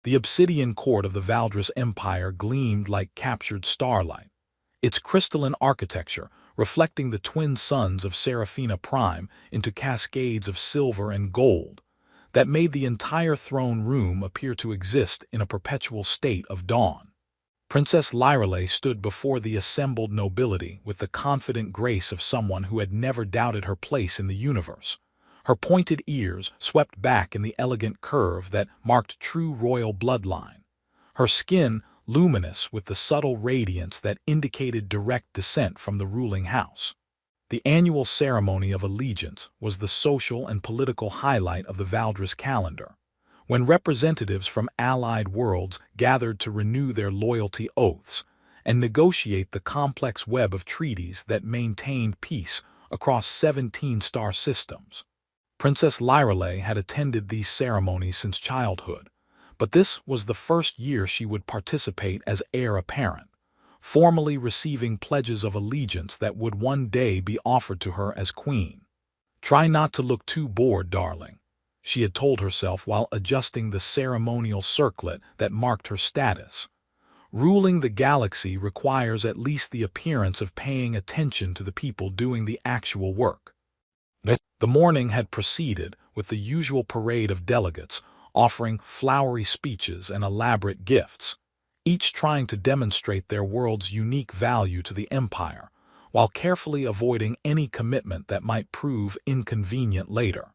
The obsidian court of the Valdris Empire gleamed like captured starlight, its crystalline architecture reflecting the twin suns of Seraphina Prime into cascades of silver and gold that made the entire throne room appear to exist in a perpetual state of dawn. Princess Lyrale stood before the assembled nobility with the confident grace of someone who had never doubted her place in the universe. Her pointed ears swept back in the elegant curve that marked true royal bloodline. Her skin luminous with the subtle radiance that indicated direct descent from the ruling house. The annual ceremony of allegiance was the social and political highlight of the Valdris calendar, when representatives from allied worlds gathered to renew their loyalty oaths and negotiate the complex web of treaties that maintained peace across 17 star systems. Princess Lyrale had attended these ceremonies since childhood, but this was the first year she would participate as heir apparent, formally receiving pledges of allegiance that would one day be offered to her as queen. "Try not to look too bored, darling," she had told herself while adjusting the ceremonial circlet that marked her status. Ruling the galaxy requires at least the appearance of paying attention to the people doing the actual work. The morning had proceeded with the usual parade of delegates offering flowery speeches and elaborate gifts, each trying to demonstrate their world's unique value to the Empire, while carefully avoiding any commitment that might prove inconvenient later.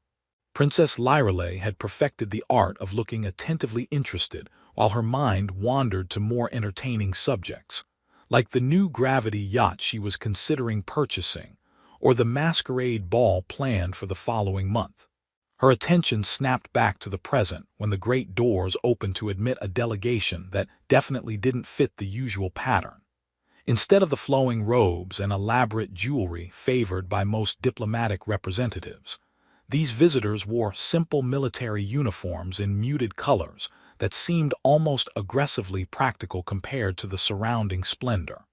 Princess Lyrale had perfected the art of looking attentively interested while her mind wandered to more entertaining subjects, like the new gravity yacht she was considering purchasing, or the masquerade ball planned for the following month. Her attention snapped back to the present when the great doors opened to admit a delegation that definitely didn't fit the usual pattern. Instead of the flowing robes and elaborate jewelry favored by most diplomatic representatives, these visitors wore simple military uniforms in muted colors that seemed almost aggressively practical compared to the surrounding splendor.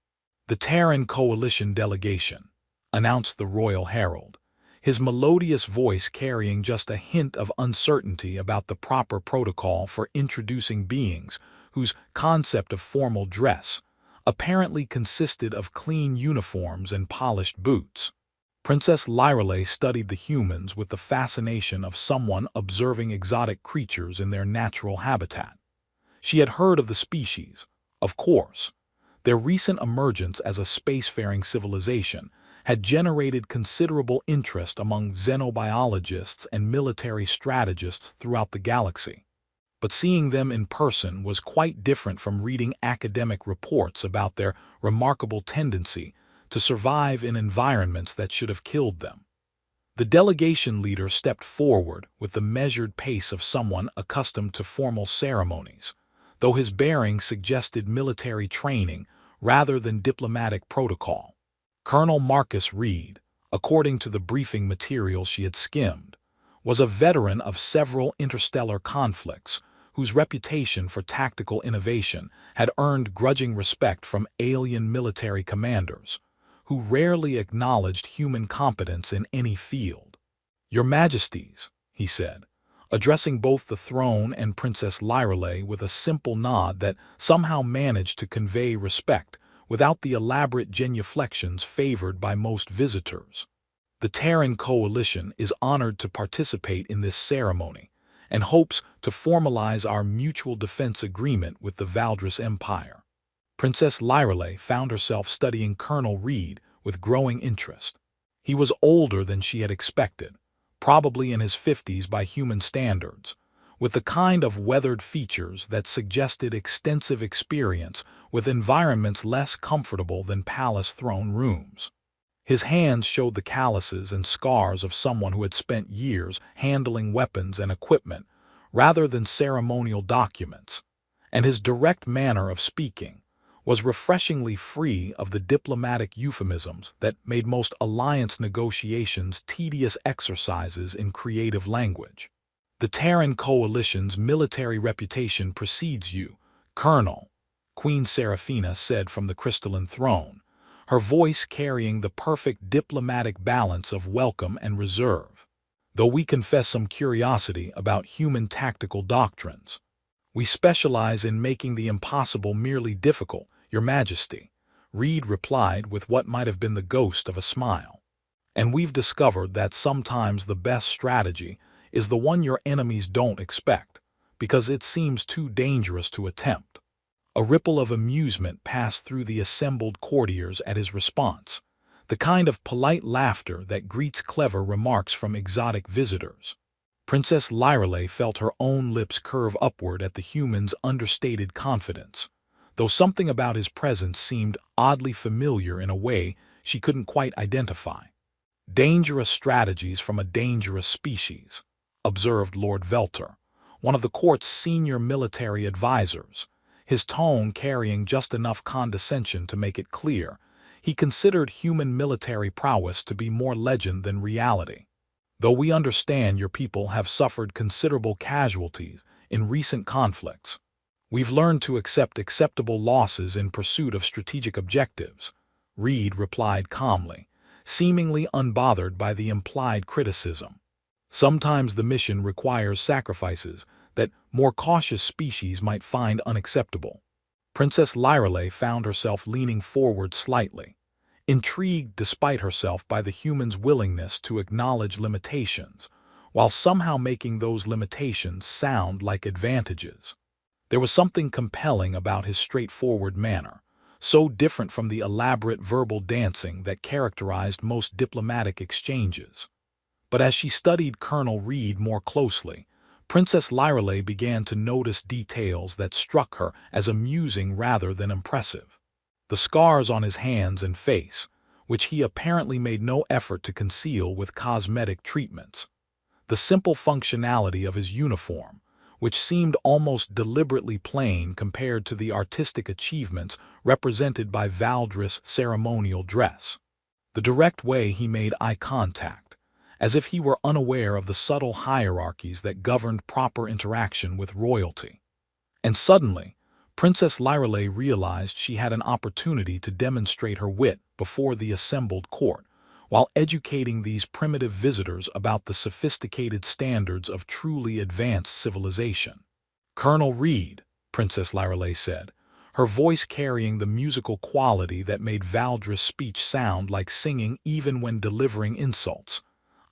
"The Terran Coalition delegation," announced the royal herald, his melodious voice carrying just a hint of uncertainty about the proper protocol for introducing beings whose concept of formal dress apparently consisted of clean uniforms and polished boots. Princess Lyrale studied the humans with the fascination of someone observing exotic creatures in their natural habitat. She had heard of the species, of course. Their recent emergence as a spacefaring civilization had generated considerable interest among xenobiologists and military strategists throughout the galaxy. But seeing them in person was quite different from reading academic reports about their remarkable tendency to survive in environments that should have killed them. The delegation leader stepped forward with the measured pace of someone accustomed to formal ceremonies, though his bearing suggested military training rather than diplomatic protocol. Colonel Marcus Reed, according to the briefing materials she had skimmed, was a veteran of several interstellar conflicts whose reputation for tactical innovation had earned grudging respect from alien military commanders, who rarely acknowledged human competence in any field. "Your Majesties," he said, addressing both the throne and Princess Lyrale with a simple nod that somehow managed to convey respect without the elaborate genuflections favored by most visitors. "The Terran Coalition is honored to participate in this ceremony and hopes to formalize our mutual defense agreement with the Valdris Empire." Princess Lyrale found herself studying Colonel Reed with growing interest. He was older than she had expected, probably in his 50s by human standards, with the kind of weathered features that suggested extensive experience with environments less comfortable than palace throne rooms. His hands showed the calluses and scars of someone who had spent years handling weapons and equipment rather than ceremonial documents, and his direct manner of speaking was refreshingly free of the diplomatic euphemisms that made most alliance negotiations tedious exercises in creative language. "The Terran Coalition's military reputation precedes you, Colonel," Queen Seraphina said from the crystalline throne, her voice carrying the perfect diplomatic balance of welcome and reserve. "Though we confess some curiosity about human tactical doctrines." We specialize in making the impossible merely difficult, Your Majesty, Reed replied with what might have been the ghost of a smile. And we've discovered that sometimes the best strategy is the one your enemies don't expect, because it seems too dangerous to attempt. A ripple of amusement passed through the assembled courtiers at his response, the kind of polite laughter that greets clever remarks from exotic visitors. Princess Lyreley felt her own lips curve upward at the human's understated confidence, though something about his presence seemed oddly familiar in a way she couldn't quite identify. Dangerous strategies from a dangerous species, observed Lord Velter, one of the court's senior military advisors, his tone carrying just enough condescension to make it clear he considered human military prowess to be more legend than reality. Though we understand your people have suffered considerable casualties in recent conflicts, we've learned to accept acceptable losses in pursuit of strategic objectives, Reed replied calmly, seemingly unbothered by the implied criticism. Sometimes the mission requires sacrifices that more cautious species might find unacceptable. Princess Lyreley found herself leaning forward slightly, intrigued despite herself by the human's willingness to acknowledge limitations, while somehow making those limitations sound like advantages. There was something compelling about his straightforward manner, so different from the elaborate verbal dancing that characterized most diplomatic exchanges. But as she studied Colonel Reed more closely, Princess Lyreley began to notice details that struck her as amusing rather than impressive. The scars on his hands and face, which he apparently made no effort to conceal with cosmetic treatments. The simple functionality of his uniform, which seemed almost deliberately plain compared to the artistic achievements represented by Valdris' ceremonial dress. The direct way he made eye contact, as if he were unaware of the subtle hierarchies that governed proper interaction with royalty. And suddenly, Princess Lyreley realized she had an opportunity to demonstrate her wit before the assembled court, while educating these primitive visitors about the sophisticated standards of truly advanced civilization. "Colonel Reed," Princess Lyreley said, her voice carrying the musical quality that made Valdris' speech sound like singing even when delivering insults,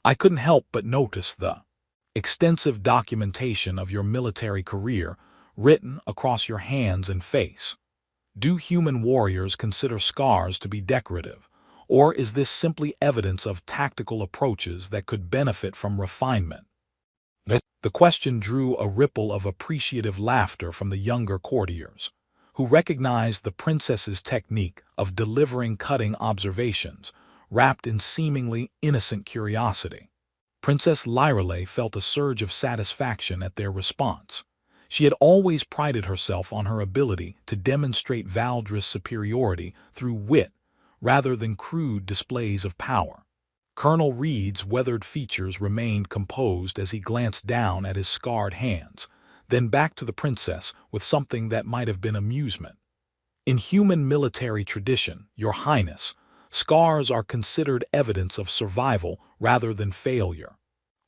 "I couldn't help but notice the extensive documentation of your military career written across your hands and face. Do human warriors consider scars to be decorative, or is this simply evidence of tactical approaches that could benefit from refinement?" The question drew a ripple of appreciative laughter from the younger courtiers, who recognized the princess's technique of delivering cutting observations, wrapped in seemingly innocent curiosity. Princess Lyreley felt a surge of satisfaction at their response. She had always prided herself on her ability to demonstrate Valdris' superiority through wit rather than crude displays of power. Colonel Reed's weathered features remained composed as he glanced down at his scarred hands, then back to the princess with something that might have been amusement. "In human military tradition, Your Highness, scars are considered evidence of survival rather than failure.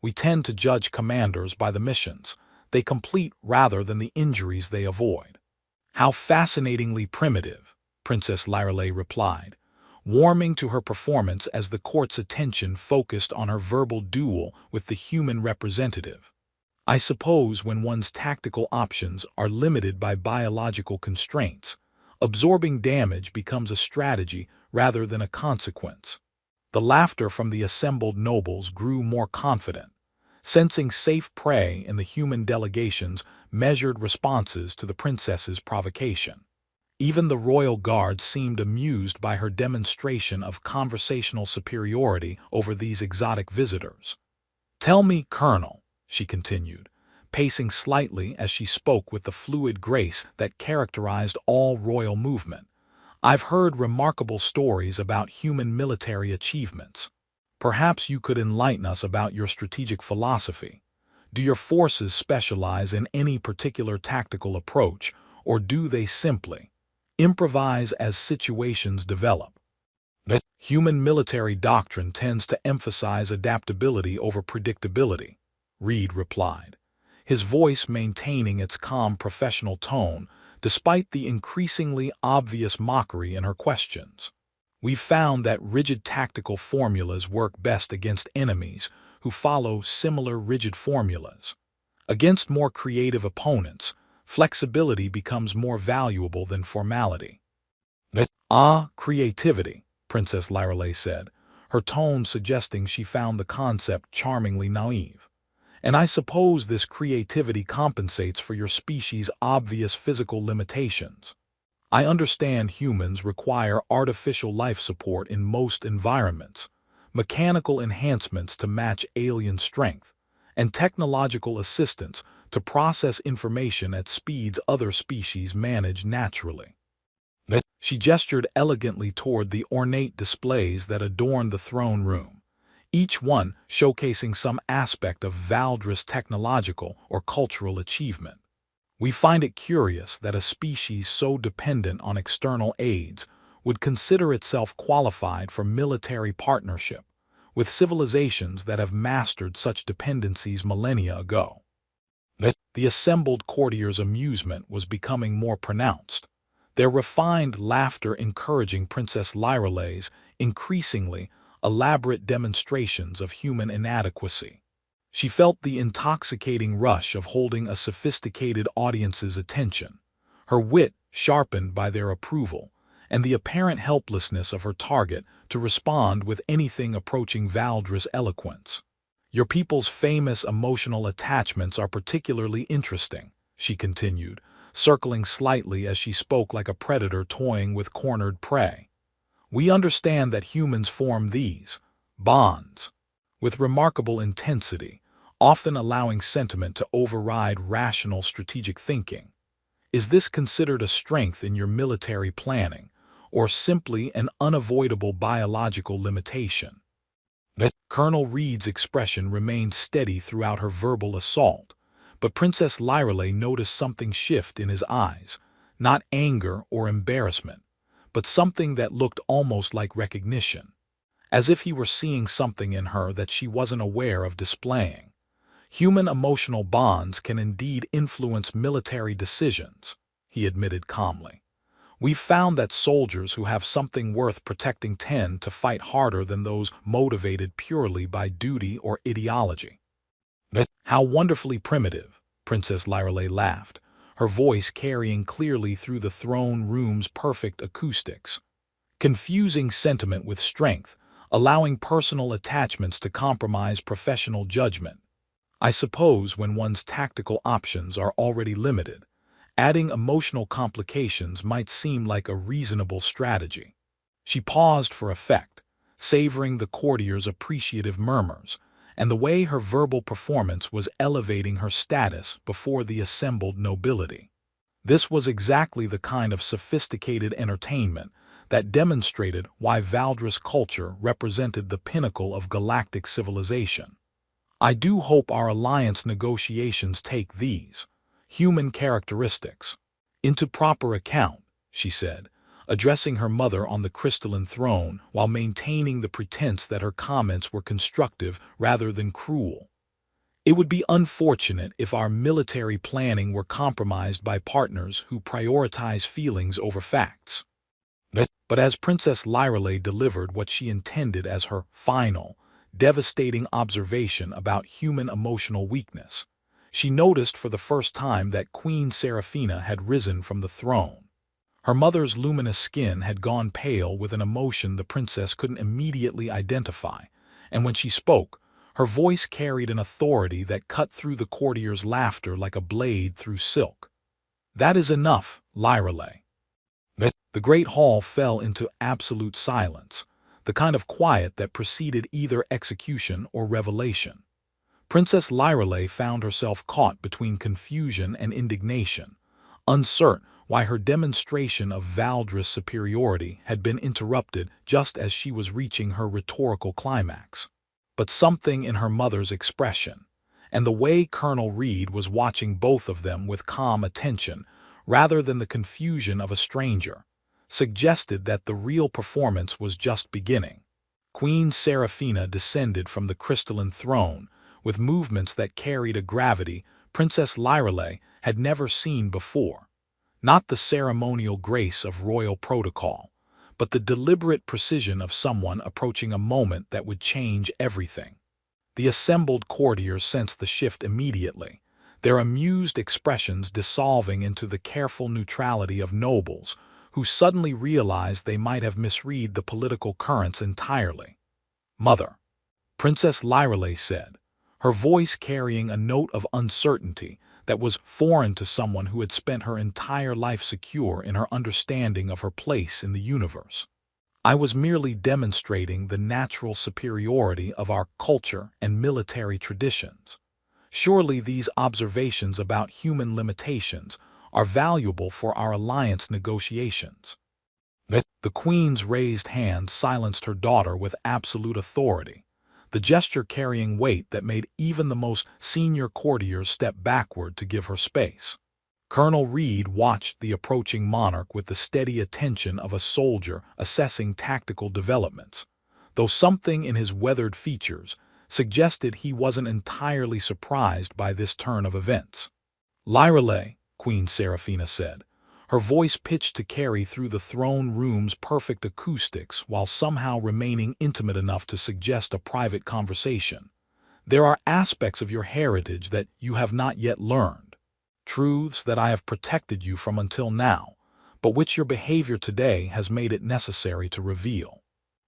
We tend to judge commanders by the missions they complete rather than the injuries they avoid." "How fascinatingly primitive," Princess Lyreley replied, warming to her performance as the court's attention focused on her verbal duel with the human representative. "I suppose when one's tactical options are limited by biological constraints, absorbing damage becomes a strategy rather than a consequence." The laughter from the assembled nobles grew more confident, sensing safe prey in the human delegation's measured responses to the princess's provocation. Even the royal guard seemed amused by her demonstration of conversational superiority over these exotic visitors. "Tell me, Colonel," she continued, pacing slightly as she spoke with the fluid grace that characterized all royal movement, "I've heard remarkable stories about human military achievements. Perhaps you could enlighten us about your strategic philosophy. Do your forces specialize in any particular tactical approach, or do they simply improvise as situations develop?" "Human military doctrine tends to emphasize adaptability over predictability," Reed replied, his voice maintaining its calm professional tone despite the increasingly obvious mockery in her questions. "We've found that rigid tactical formulas work best against enemies who follow similar rigid formulas. Against more creative opponents, flexibility becomes more valuable than formality." Creativity," Princess Lirelei said, her tone suggesting she found the concept charmingly naive. "And I suppose this creativity compensates for your species' obvious physical limitations. I understand humans require artificial life support in most environments, mechanical enhancements to match alien strength, and technological assistance to process information at speeds other species manage naturally." She gestured elegantly toward the ornate displays that adorned the throne room, each one showcasing some aspect of Valdris' technological or cultural achievement. "We find it curious that a species so dependent on external aids would consider itself qualified for military partnership with civilizations that have mastered such dependencies millennia ago." The assembled courtiers' amusement was becoming more pronounced, their refined laughter encouraging Princess Lyrelei's increasingly elaborate demonstrations of human inadequacy. She felt the intoxicating rush of holding a sophisticated audience's attention, her wit sharpened by their approval, and the apparent helplessness of her target to respond with anything approaching Valdris' eloquence. "Your people's famous emotional attachments are particularly interesting," she continued, circling slightly as she spoke like a predator toying with cornered prey. "We understand that humans form these bonds with remarkable intensity, often allowing sentiment to override rational strategic thinking. Is this considered a strength in your military planning, or simply an unavoidable biological limitation?" Colonel Reed's expression remained steady throughout her verbal assault, but Princess Lirelei noticed something shift in his eyes, not anger or embarrassment, but something that looked almost like recognition, as if he were seeing something in her that she wasn't aware of displaying. "Human emotional bonds can indeed influence military decisions," he admitted calmly. "We've found that soldiers who have something worth protecting tend to fight harder than those motivated purely by duty or ideology." "How wonderfully primitive," Princess Lirelei laughed, her voice carrying clearly through the throne room's perfect acoustics. "Confusing sentiment with strength, allowing personal attachments to compromise professional judgment. I suppose when one's tactical options are already limited, adding emotional complications might seem like a reasonable strategy." She paused for effect, savoring the courtiers' appreciative murmurs, and the way her verbal performance was elevating her status before the assembled nobility. This was exactly the kind of sophisticated entertainment that demonstrated why Valdris culture represented the pinnacle of galactic civilization. "I do hope our alliance negotiations take these human characteristics into proper account," she said, addressing her mother on the crystalline throne while maintaining the pretense that her comments were constructive rather than cruel. "It would be unfortunate if our military planning were compromised by partners who prioritize feelings over facts." But as Princess Lirelei delivered what she intended as her final, devastating observation about human emotional weakness, she noticed for the first time that Queen Seraphina had risen from the throne. Her mother's luminous skin had gone pale with an emotion the princess couldn't immediately identify, and when she spoke, her voice carried an authority that cut through the courtiers' laughter like a blade through silk. "That is enough, Lirelei." The great hall fell into absolute silence, the kind of quiet that preceded either execution or revelation. Princess Lirelei found herself caught between confusion and indignation, uncertain why her demonstration of Valdris' superiority had been interrupted just as she was reaching her rhetorical climax. But something in her mother's expression, and the way Colonel Reed was watching both of them with calm attention rather than the confusion of a stranger, suggested that the real performance was just beginning. Queen Seraphina descended from the crystalline throne with movements that carried a gravity Princess Lyrelei had never seen before. Not the ceremonial grace of royal protocol, but the deliberate precision of someone approaching a moment that would change everything. The assembled courtiers sensed the shift immediately, their amused expressions dissolving into the careful neutrality of nobles who suddenly realized they might have misread the political currents entirely. "Mother," Princess Lyrelei said, her voice carrying a note of uncertainty that was foreign to someone who had spent her entire life secure in her understanding of her place in the universe. "I was merely demonstrating the natural superiority of our culture and military traditions. Surely these observations about human limitations are valuable for our alliance negotiations." The Queen's raised hand silenced her daughter with absolute authority, the gesture carrying weight that made even the most senior courtiers step backward to give her space. Colonel Reed watched the approaching monarch with the steady attention of a soldier assessing tactical developments, though something in his weathered features suggested he wasn't entirely surprised by this turn of events. "Lyrelei," Queen Seraphina said, her voice pitched to carry through the throne room's perfect acoustics while somehow remaining intimate enough to suggest a private conversation. "There are aspects of your heritage that you have not yet learned, truths that I have protected you from until now, but which your behavior today has made it necessary to reveal."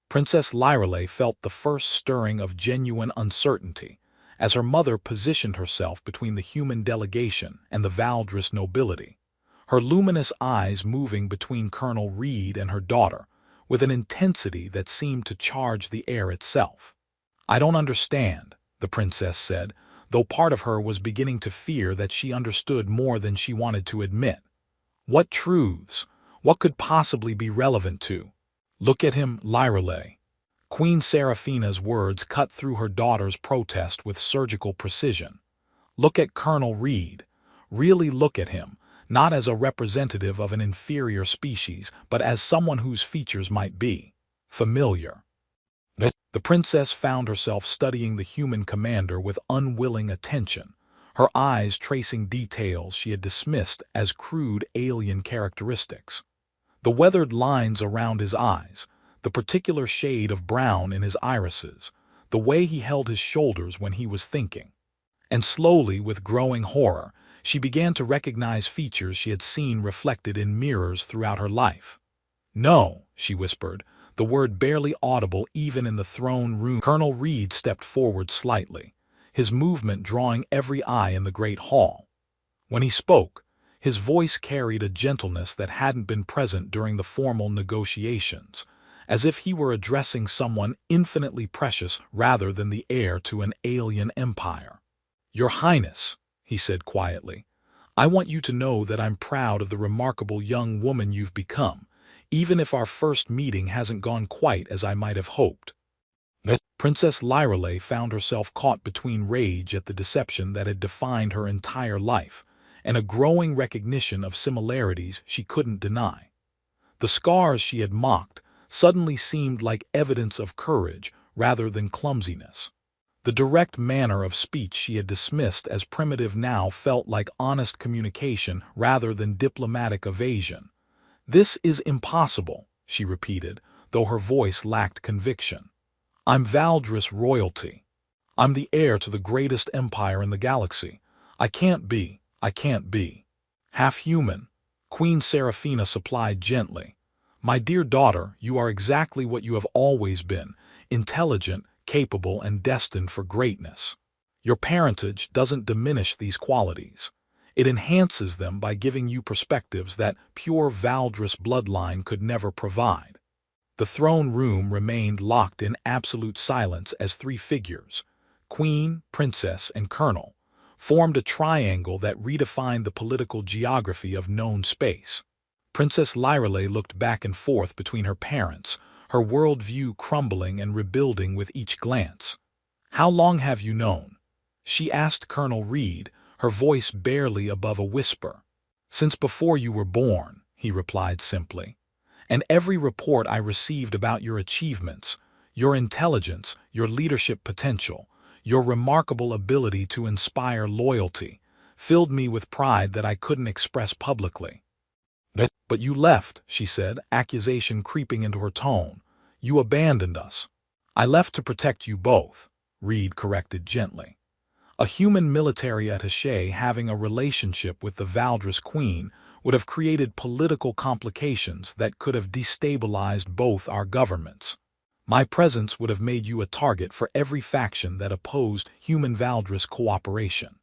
Princess Lyrelei felt the first stirring of genuine uncertainty as her mother positioned herself between the human delegation and the Valdris nobility, her luminous eyes moving between Colonel Reed and her daughter with an intensity that seemed to charge the air itself. "I don't understand," the princess said, though part of her was beginning to fear that she understood more than she wanted to admit. "What truths? What could possibly be relevant to?" "Look at him, Lyrelei." Queen Seraphina's words cut through her daughter's protest with surgical precision. "Look at Colonel Reed. Really look at him, not as a representative of an inferior species, but as someone whose features might be familiar." The princess found herself studying the human commander with unwilling attention, her eyes tracing details she had dismissed as crude alien characteristics. The weathered lines around his eyes, the particular shade of brown in his irises, the way he held his shoulders when he was thinking. And slowly, with growing horror, she began to recognize features she had seen reflected in mirrors throughout her life. "No," she whispered, the word barely audible even in the throne room. Colonel Reed stepped forward slightly, his movement drawing every eye in the great hall. When he spoke, his voice carried a gentleness that hadn't been present during the formal negotiations, as if he were addressing someone infinitely precious rather than the heir to an alien empire. "Your Highness," he said quietly, "I want you to know that I'm proud of the remarkable young woman you've become, even if our first meeting hasn't gone quite as I might have hoped." Princess Lyrelei found herself caught between rage at the deception that had defined her entire life and a growing recognition of similarities she couldn't deny. The scars she had mocked suddenly seemed like evidence of courage rather than clumsiness. The direct manner of speech she had dismissed as primitive now felt like honest communication rather than diplomatic evasion. "This is impossible," she repeated, though her voice lacked conviction. "I'm Valdris royalty. I'm the heir to the greatest empire in the galaxy. I can't be half human," Queen Seraphina supplied gently. "My dear daughter, you are exactly what you have always been, intelligent, capable, and destined for greatness. Your parentage doesn't diminish these qualities. It enhances them by giving you perspectives that pure Valdris bloodline could never provide." The throne room remained locked in absolute silence as three figures, Queen, Princess, and Colonel, formed a triangle that redefined the political geography of known space. Princess Lyrelei looked back and forth between her parents, her worldview crumbling and rebuilding with each glance. "How long have you known?" she asked Colonel Reed, her voice barely above a whisper. "Since before you were born," he replied simply. "And every report I received about your achievements, your intelligence, your leadership potential, your remarkable ability to inspire loyalty, filled me with pride that I couldn't express publicly. But you left, she said, accusation creeping into her tone. You abandoned us. I left to protect you both, Reed corrected gently. A human military attaché having a relationship with the Valdres Queen would have created political complications that could have destabilized both our governments. My presence would have made you a target for every faction that opposed human-Valdres cooperation.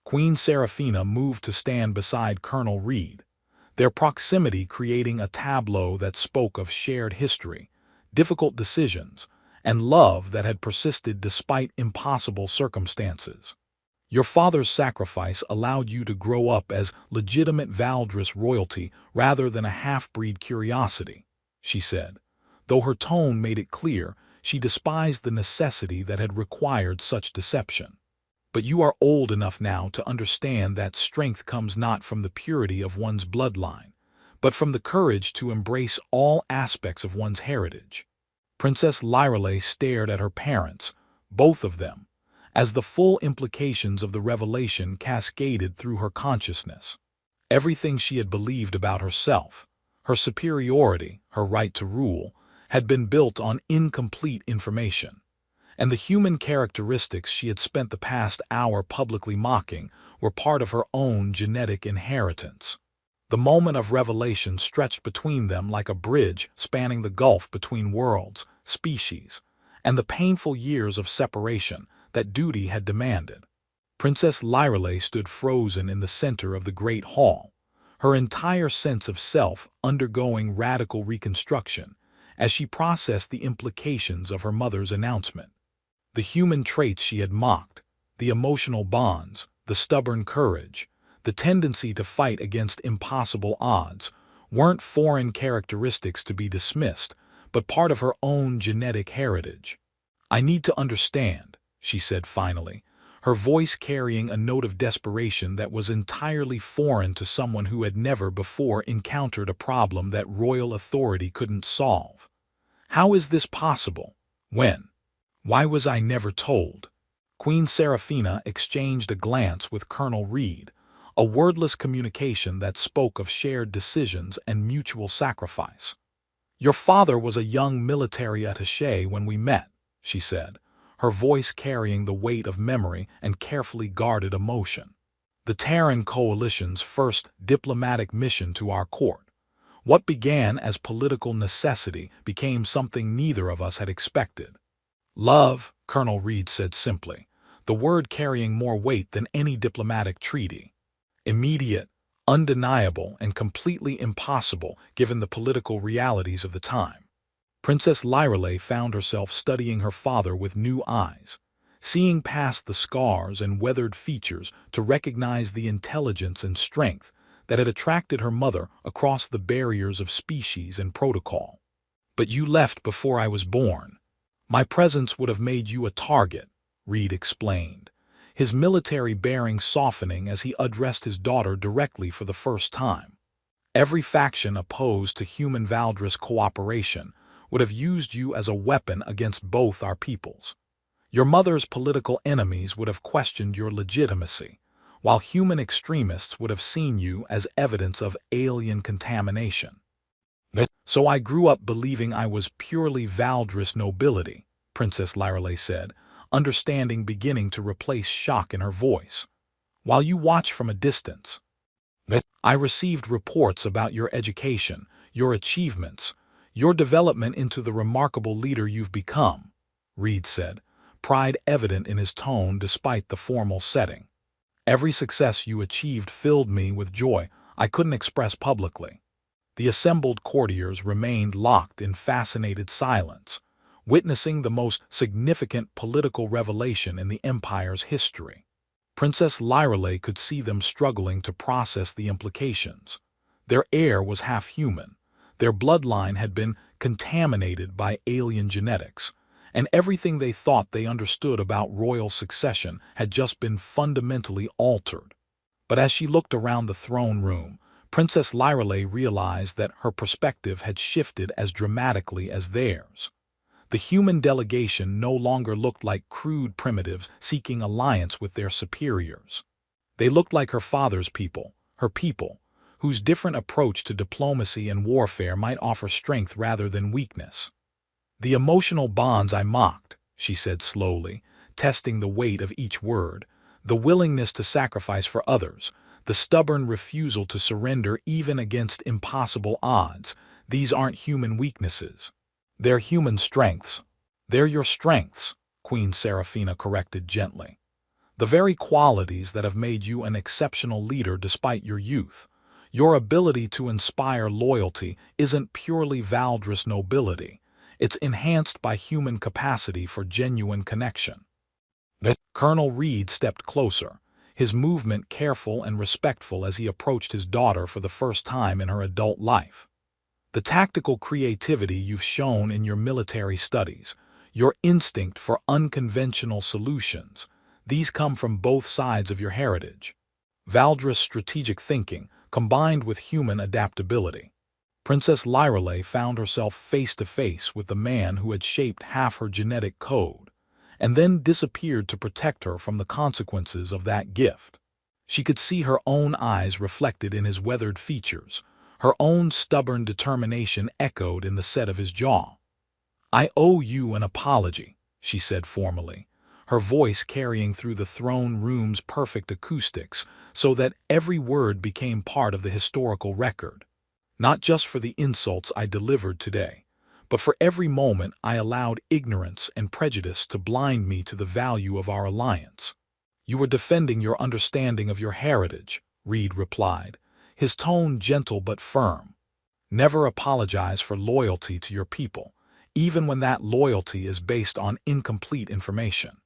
Queen Seraphina moved to stand beside Colonel Reed, their proximity creating a tableau that spoke of shared history, difficult decisions, and love that had persisted despite impossible circumstances. Your father's sacrifice allowed you to grow up as legitimate Valdres royalty rather than a half-breed curiosity, she said. Though her tone made it clear, she despised the necessity that had required such deception. But you are old enough now to understand that strength comes not from the purity of one's bloodline, but from the courage to embrace all aspects of one's heritage. Princess Lyrale stared at her parents, both of them, as the full implications of the revelation cascaded through her consciousness. Everything she had believed about herself, her superiority, her right to rule, had been built on incomplete information. And the human characteristics she had spent the past hour publicly mocking were part of her own genetic inheritance. The moment of revelation stretched between them like a bridge spanning the gulf between worlds, species, and the painful years of separation that duty had demanded. Princess Lyrale stood frozen in the center of the great hall, her entire sense of self undergoing radical reconstruction as she processed the implications of her mother's announcement. The human traits she had mocked, the emotional bonds, the stubborn courage, the tendency to fight against impossible odds, weren't foreign characteristics to be dismissed, but part of her own genetic heritage. I need to understand, she said finally, her voice carrying a note of desperation that was entirely foreign to someone who had never before encountered a problem that royal authority couldn't solve. How is this possible? When? Why was I never told? Queen Seraphina exchanged a glance with Colonel Reed, a wordless communication that spoke of shared decisions and mutual sacrifice. Your father was a young military attaché when we met, she said, her voice carrying the weight of memory and carefully guarded emotion. The Terran Coalition's first diplomatic mission to our court. What began as political necessity became something neither of us had expected. Love, Colonel Reed said simply, the word carrying more weight than any diplomatic treaty. Immediate, undeniable, and completely impossible given the political realities of the time. Princess Lyrale found herself studying her father with new eyes, seeing past the scars and weathered features to recognize the intelligence and strength that had attracted her mother across the barriers of species and protocol. But you left before I was born. My presence would have made you a target, Reed explained, his military bearing softening as he addressed his daughter directly for the first time. Every faction opposed to human Valdres cooperation would have used you as a weapon against both our peoples. Your mother's political enemies would have questioned your legitimacy, while human extremists would have seen you as evidence of alien contamination. So I grew up believing I was purely Valdres nobility, Princess Lyrale said, understanding beginning to replace shock in her voice. While you watch from a distance, I received reports about your education, your achievements, your development into the remarkable leader you've become, Reed said, pride evident in his tone despite the formal setting. Every success you achieved filled me with joy I couldn't express publicly. The assembled courtiers remained locked in fascinated silence, witnessing the most significant political revelation in the Empire's history. Princess Lyrale could see them struggling to process the implications. Their heir was half-human, their bloodline had been contaminated by alien genetics, and everything they thought they understood about royal succession had just been fundamentally altered. But as she looked around the throne room, Princess Lyrale realized that her perspective had shifted as dramatically as theirs. The human delegation no longer looked like crude primitives seeking alliance with their superiors. They looked like her father's people, her people, whose different approach to diplomacy and warfare might offer strength rather than weakness. The emotional bonds I mocked, she said slowly, testing the weight of each word, the willingness to sacrifice for others, the stubborn refusal to surrender even against impossible odds, these aren't human weaknesses. They're human strengths. They're your strengths, Queen Seraphina corrected gently. The very qualities that have made you an exceptional leader despite your youth. Your ability to inspire loyalty isn't purely Valdris nobility. It's enhanced by human capacity for genuine connection. Colonel Reed stepped closer, his movement careful and respectful as he approached his daughter for the first time in her adult life. The tactical creativity you've shown in your military studies, your instinct for unconventional solutions, these come from both sides of your heritage. Valdris' strategic thinking, combined with human adaptability. Princess Lyrelay found herself face-to-face with the man who had shaped half her genetic code, and then disappeared to protect her from the consequences of that gift. She could see her own eyes reflected in his weathered features, her own stubborn determination echoed in the set of his jaw. "I owe you an apology," she said formally, her voice carrying through the throne room's perfect acoustics so that every word became part of the historical record. "Not just for the insults I delivered today, but for every moment I allowed ignorance and prejudice to blind me to the value of our alliance." "You were defending your understanding of your heritage," Reed replied, his tone gentle but firm. "Never apologize for loyalty to your people, even when that loyalty is based on incomplete information."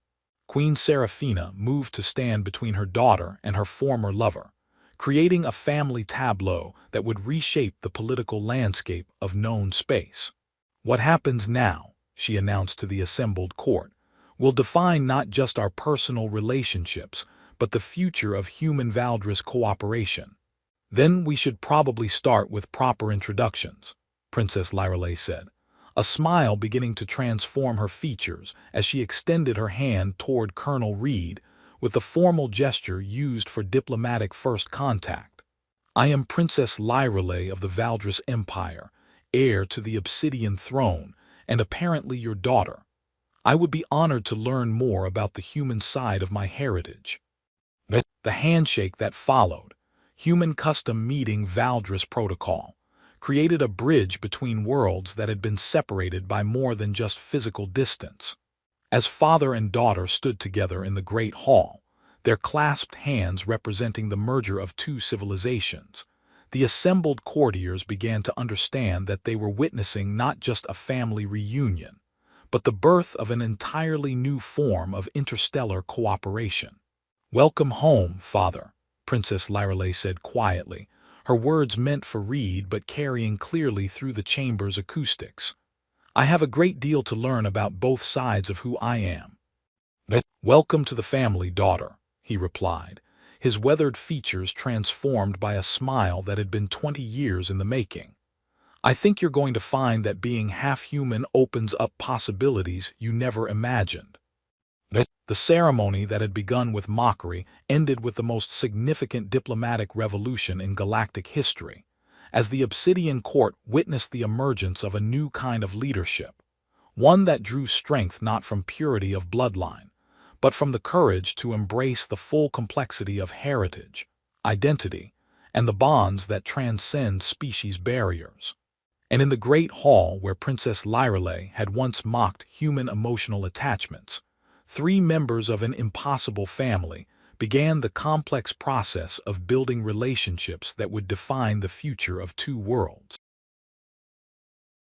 Queen Seraphina moved to stand between her daughter and her former lover, creating a family tableau that would reshape the political landscape of known space. "What happens now," she announced to the assembled court, "will define not just our personal relationships, but the future of human Valdris cooperation." "Then we should probably start with proper introductions," Princess Lyrelay said, a smile beginning to transform her features as she extended her hand toward Colonel Reed with the formal gesture used for diplomatic first contact. "I am Princess Lyrelay of the Valdris Empire, heir to the Obsidian Throne, and apparently your daughter. I would be honored to learn more about the human side of my heritage." The handshake that followed, human custom meeting Valdris protocol, created a bridge between worlds that had been separated by more than just physical distance. As father and daughter stood together in the Great Hall, their clasped hands representing the merger of two civilizations, the assembled courtiers began to understand that they were witnessing not just a family reunion, but the birth of an entirely new form of interstellar cooperation. "Welcome home, father," Princess Lyrelay said quietly, her words meant for Reed but carrying clearly through the chamber's acoustics. "I have a great deal to learn about both sides of who I am." "Welcome to the family, daughter," he replied, his weathered features transformed by a smile that had been 20 years in the making. "I think you're going to find that being half-human opens up possibilities you never imagined." The ceremony that had begun with mockery ended with the most significant diplomatic revolution in galactic history, as the Obsidian Court witnessed the emergence of a new kind of leadership, one that drew strength not from purity of bloodline, but from the courage to embrace the full complexity of heritage, identity, and the bonds that transcend species barriers. And in the Great Hall where Princess Lyrelay had once mocked human emotional attachments, 3 members of an impossible family began the complex process of building relationships that would define the future of 2 worlds.